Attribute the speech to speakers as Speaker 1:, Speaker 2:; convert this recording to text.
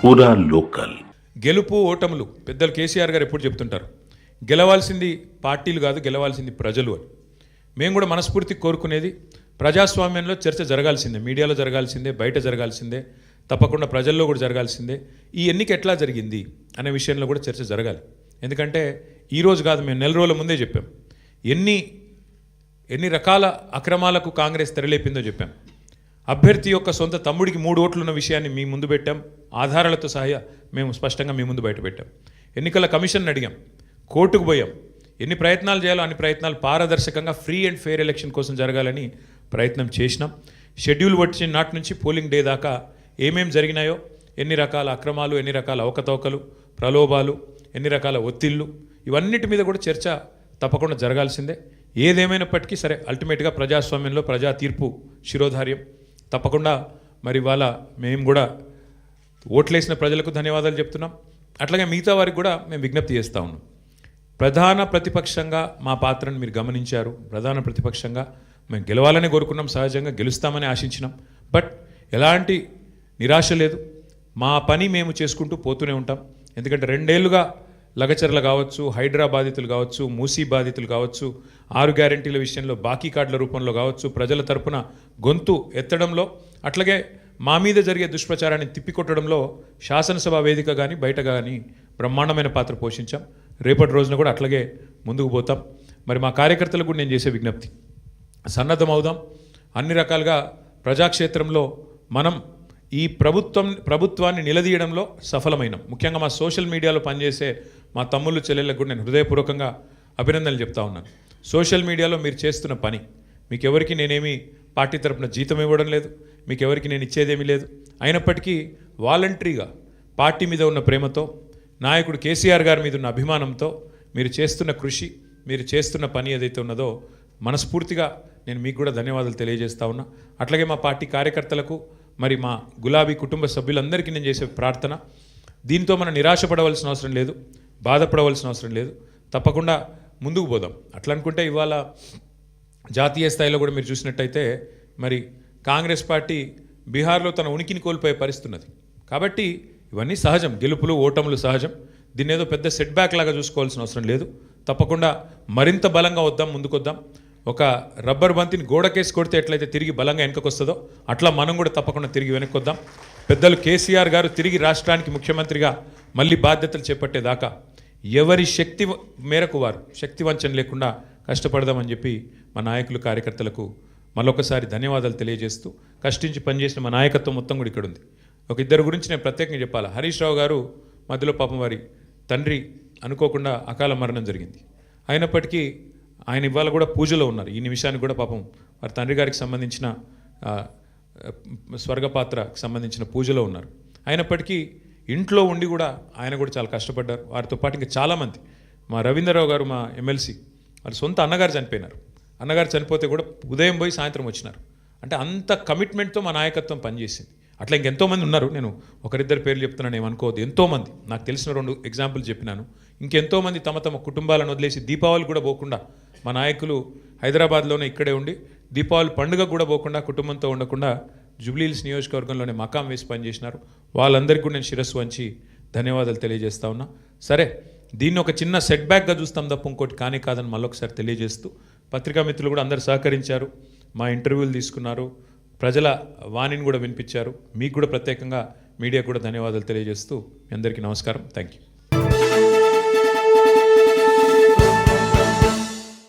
Speaker 1: పూరా లోకల్.
Speaker 2: గెలుపు ఓటములు పెద్దలు కేసీఆర్ గారు ఎప్పుడు చెప్తుంటారు, గెలవాల్సింది పార్టీలు కాదు, గెలవాల్సింది ప్రజలు అని. మేము కూడా మనస్ఫూర్తి కోరుకునేది ప్రజాస్వామ్యంలో చర్చ జరగాల్సిందే, మీడియాలో జరగాల్సిందే, బయట జరగాల్సిందే, తప్పకుండా ప్రజల్లో కూడా జరగాల్సిందే. ఈ ఎన్నిక ఎట్లా జరిగింది అనే విషయంలో కూడా చర్చ జరగాలి. ఎందుకంటే ఈరోజు కాదు, మేము నెల రోజుల ముందే చెప్పాం ఎన్ని రకాల అక్రమాలకు కాంగ్రెస్ తెరలేపిందో చెప్పాం. అభ్యర్థి యొక్క సొంత తమ్ముడికి 3 ఓట్లున్న విషయాన్ని మీ ముందు పెట్టాం, ఆధారాలతో సహా మేము స్పష్టంగా మీ ముందు బయట పెట్టాం. ఎన్నికల కమిషన్ అడిగాం, కోర్టుకు పోయాం. ఎన్ని ప్రయత్నాలు చేయాలో అన్ని ప్రయత్నాలు పారదర్శకంగా ఫ్రీ అండ్ ఫెయిర్ ఎలక్షన్ కోసం జరగాలని ప్రయత్నం చేసినాం. షెడ్యూల్ వచ్చిన నాటి నుంచి పోలింగ్ డే దాకా ఏమేం జరిగినాయో, ఎన్ని రకాల అక్రమాలు, ఎన్ని రకాల అవకతవకలు, ప్రలోభాలు, ఎన్ని రకాల ఒత్తిళ్ళు, ఇవన్నిటి మీద కూడా చర్చ తప్పకుండా జరగాల్సిందే. ఏదేమైనప్పటికీ సరే, అల్టిమేట్గా ప్రజాస్వామ్యంలో ప్రజా తీర్పు శిరోధార్యం. తప్పకుండా మరి ఇవాళ మేము కూడా ఓట్లేసిన ప్రజలకు ధన్యవాదాలు చెప్తున్నాం. అట్లాగే మిగతా వారికి కూడా మేము విజ్ఞప్తి చేస్తూ ఉన్నాం. ప్రధాన ప్రతిపక్షంగా మా పాత్రను మీరు గమనించారు. ప్రధాన ప్రతిపక్షంగా మేము గెలవాలని కోరుకున్నాం, సహజంగా గెలుస్తామని ఆశించినాం. బట్ ఎలాంటి నిరాశ లేదు, మా పని మేము చేసుకుంటూ పోతూనే ఉంటాం. ఎందుకంటే 2 ఏళ్లుగా లగచర్ల కావచ్చు, హైడ్రా బాధితులు కావచ్చు, మూసీ బాధితులు కావచ్చు, 6 గ్యారెంటీల విషయంలో బాకీ కార్డుల రూపంలో కావచ్చు, ప్రజల తరపున గొంతు ఎత్తడంలో, అట్లాగే మా మీద జరిగే దుష్ప్రచారాన్ని తిప్పికొట్టడంలో శాసనసభ వేదిక కానీ బయట కానీ బ్రహ్మాండమైన పాత్ర పోషించాం. రేపటి రోజున కూడా అట్లాగే ముందుకు పోతాం. మరి మా కార్యకర్తలకు కూడా నేను చేసే విజ్ఞప్తి, సన్నద్ధం అవుదాం. అన్ని రకాలుగా ప్రజాక్షేత్రంలో మనం ఈ ప్రభుత్వాన్ని నిలదీయడంలో సఫలమైనాం. ముఖ్యంగా మా సోషల్ మీడియాలో పనిచేసే మా తమ్ముళ్ళు చెల్లెళ్ళకు కూడా నేను హృదయపూర్వకంగా అభినందనలు చెప్తా ఉన్నాను. సోషల్ మీడియాలో మీరు చేస్తున్న పని, మీకెవరికి నేనేమి పార్టీ తరపున జీతం ఇవ్వడం లేదు, మీకెవరికి నేను ఇచ్చేదేమీ లేదు. అయినప్పటికీ వాలంటరీగా పార్టీ మీద ఉన్న ప్రేమతో, నాయకుడు కేసీఆర్ గారి మీద ఉన్న అభిమానంతో మీరు చేస్తున్న కృషి, మీరు చేస్తున్న పని ఏదైతే ఉన్నదో మనస్ఫూర్తిగా నేను మీకు కూడా ధన్యవాదాలు తెలియజేస్తా ఉన్నా. అట్లాగే మా పార్టీ కార్యకర్తలకు, మరి మా గులాబీ కుటుంబ సభ్యులందరికీ నేను చేసే ప్రార్థన, దీంతో మనం నిరాశపడవలసిన అవసరం లేదు, బాధపడవలసిన అవసరం లేదు. తప్పకుండా ముందుకు పోదాం. అట్లా అనుకుంటే ఇవాళ జాతీయ స్థాయిలో కూడా మీరు చూసినట్టయితే మరి కాంగ్రెస్ పార్టీ బీహార్లో తన ఉనికిని కోల్పోయే పరిస్థితి ఉన్నది. కాబట్టి ఇవన్నీ సహజం, గెలుపులు ఓటములు సహజం. దీన్ని ఏదో పెద్ద సెట్ బ్యాక్ లాగా చూసుకోవాల్సిన అవసరం లేదు. తప్పకుండా మరింత బలంగా వద్దాం, ముందుకొద్దాం. ఒక రబ్బర్ బంతిని గోడకేసి కొడితే ఎట్లయితే తిరిగి బలంగా వెనకకు వస్తుందో అట్లా మనం కూడా తప్పకుండా తిరిగి వెనక్కొద్దాం. పెద్దలు కేసీఆర్ గారు తిరిగి రాష్ట్రానికి ముఖ్యమంత్రిగా మళ్ళీ బాధ్యతలు చేపట్టేదాకా ఎవరి శక్తి మేరకు వారు శక్తి వంచన లేకుండా కష్టపడదామని చెప్పి మా నాయకులు కార్యకర్తలకు మరొకసారి ధన్యవాదాలు తెలియజేస్తూ, కష్టించి పనిచేసిన మా నాయకత్వం మొత్తం కూడా ఇక్కడ ఉంది. ఒక 2 గురించి నేను ప్రత్యేకంగా చెప్పాలి. హరీష్ రావు గారు మధ్యలో పాపం వారి తండ్రి అనుకోకుండా అకాల మరణం జరిగింది. అయినప్పటికీ ఆయన ఇవాళ కూడా పూజలో ఉన్నారు. ఈ నిమిషానికి కూడా పాపం వారి తండ్రి గారికి సంబంధించిన స్వర్గపాత్రకు సంబంధించిన పూజలో ఉన్నారు. అయినప్పటికీ ఇంట్లో ఉండి కూడా ఆయన కూడా చాలా కష్టపడ్డారు. వారితో పాటు ఇంకా చాలామంది, మా రవీంద్రరావు గారు మా ఎమ్మెల్సీ, వాళ్ళ సొంత అన్నగారు చనిపోయినారు. అన్నగారు చనిపోతే కూడా ఉదయం పోయి సాయంత్రం వచ్చినారు. అంటే అంత కమిట్మెంట్తో మా నాయకత్వం పనిచేసింది. అట్లా ఇంకెంతోమంది ఉన్నారు. నేను 1-2 పేర్లు చెప్తున్నాను, ఏమనుకోవద్దు. ఎంతోమంది నాకు తెలిసిన 2 ఎగ్జాంపుల్ చెప్పినాను. ఇంకెంతోమంది తమ తమ కుటుంబాలను వదిలేసి దీపావళి కూడా పోకుండా, మా నాయకులు హైదరాబాద్లోనే ఇక్కడే ఉండి దీపావళి పండుగ కూడా పోకుండా, కుటుంబంతో ఉండకుండా జూబ్లీహిల్స్ నియోజకవర్గంలోనే మకాం వేసి పనిచేసినారు. వాళ్ళందరికీ కూడా నేను శిరస్సు వంచి ధన్యవాదాలు తెలియజేస్తా ఉన్నా. సరే, దీన్ని ఒక చిన్న సెట్ బ్యాక్గా చూస్తాం తప్ప ఇంకోటి కానీ కాదని మళ్ళొకసారి తెలియజేస్తూ, పత్రికా మిత్రులు కూడా అందరు సహకరించారు, మా ఇంటర్వ్యూలు తీసుకున్నారు, ప్రజల వాణిని కూడా వినిపించారు. మీకు కూడా ప్రత్యేకంగా మీడియా కూడా ధన్యవాదాలు తెలియజేస్తూ మీ అందరికీ నమస్కారం. Thank you.